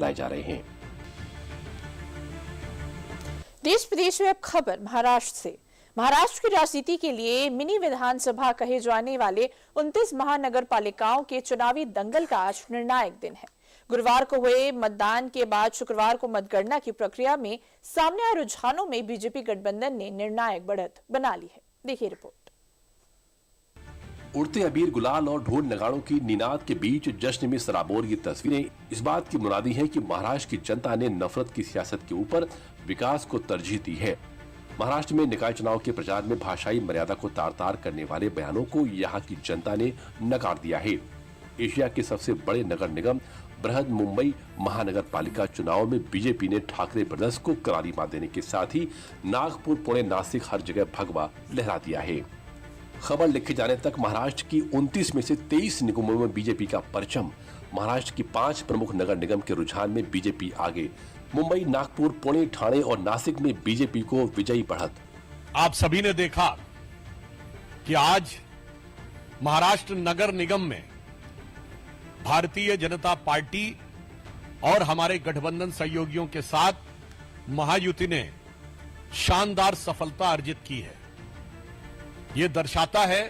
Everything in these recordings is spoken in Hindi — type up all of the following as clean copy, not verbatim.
लाए जा रहे हैं। देश प्रदेश में अब खबर महाराष्ट्र से। महाराष्ट्र की राजनीति के लिए मिनी विधानसभा कहे जाने वाले 29 महानगर पालिकाओं के चुनावी दंगल का आज निर्णायक दिन है। गुरुवार को हुए मतदान के बाद शुक्रवार को मतगणना की प्रक्रिया में सामने आए रुझानों में बीजेपी गठबंधन ने निर्णायक बढ़त बना ली है। देखिए रिपोर्ट। उड़ते अबीर, गुलाल और ढोल नगाड़ों की निनाद के बीच जश्न में सराबोर ये तस्वीरें इस बात की मुनादी हैं कि महाराष्ट्र की जनता ने नफरत की सियासत के ऊपर विकास को तरजीह दी है। महाराष्ट्र में निकाय चुनाव के प्रचार में भाषाई मर्यादा को तार-तार करने वाले बयानों को यहाँ की जनता ने नकार दिया है। एशिया के सबसे बड़े नगर निगम बृहद मुंबई महानगर पालिका चुनाव में बीजेपी ने ठाकरे ब्रदर्स को करारी मात देने के साथ ही नागपुर, पुणे, नासिक हर जगह भगवा लहरा दिया है। खबर लिखे जाने तक महाराष्ट्र की 29 में से 23 निगमों में बीजेपी का परचम। महाराष्ट्र की 5 प्रमुख नगर निगम के रुझान में बीजेपी आगे। मुंबई, नागपुर, पुणे, ठाणे और नासिक में बीजेपी को विजयी बढ़त। आप सभी ने देखा कि आज महाराष्ट्र नगर निगम में भारतीय जनता पार्टी और हमारे गठबंधन सहयोगियों के साथ महायुति ने शानदार सफलता अर्जित की है। ये दर्शाता है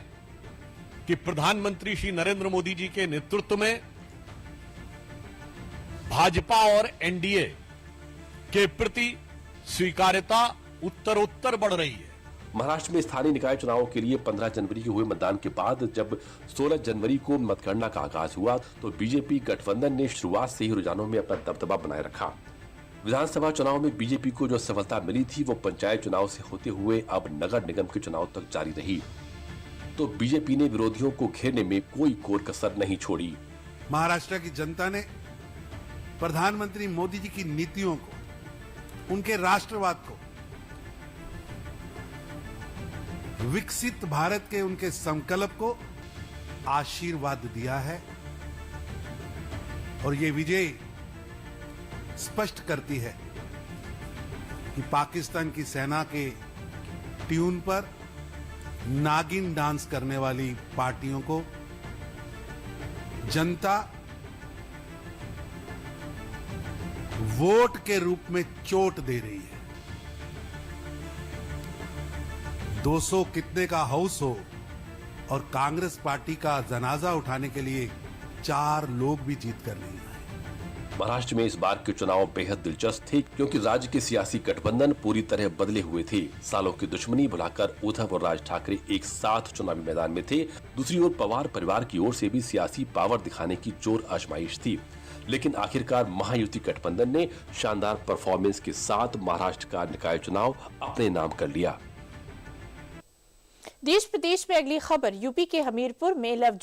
कि प्रधानमंत्री श्री नरेंद्र मोदी जी के नेतृत्व में भाजपा और एनडीए के प्रति स्वीकार्यता उत्तरोत्तर बढ़ रही है। महाराष्ट्र में स्थानीय निकाय चुनावों के लिए 15 जनवरी को हुए मतदान के बाद जब 16 जनवरी को मतगणना का आगाज हुआ तो बीजेपी गठबंधन ने शुरुआत से ही रुझानों में अपना दबदबा बनाए रखा। विधानसभा चुनाव में बीजेपी को जो सफलता मिली थी वो पंचायत चुनाव से होते हुए अब नगर निगम के चुनाव तक जारी रही। तो बीजेपी ने विरोधियों को घेरने में कोई कोर कसर नहीं छोड़ी। महाराष्ट्र की जनता ने प्रधानमंत्री मोदी जी की नीतियों को, उनके राष्ट्रवाद को, विकसित भारत के उनके संकल्प को आशीर्वाद दिया है और ये विजय स्पष्ट करती है कि पाकिस्तान की सेना के ट्यून पर नागिन डांस करने वाली पार्टियों को जनता वोट के रूप में चोट दे रही है। 200 कितने का हाउस हो और कांग्रेस पार्टी का जनाजा उठाने के लिए 4 लोग भी जीत कर नहीं आए। महाराष्ट्र में इस बार के चुनाव बेहद दिलचस्प थे क्योंकि राज्य के सियासी गठबंधन पूरी तरह बदले हुए थे। सालों की दुश्मनी भुलाकर उद्धव और राज ठाकरे एक साथ चुनावी मैदान में थे। दूसरी ओर पवार परिवार की ओर से भी सियासी पावर दिखाने की जोर आजमाइश थी, लेकिन आखिरकार महायुति गठबंधन ने शानदार परफॉर्मेंस के साथ महाराष्ट्र का निकाय चुनाव अपने नाम कर लिया। देश प्रदेश में अगली खबर यूपी के हमीरपुर में लव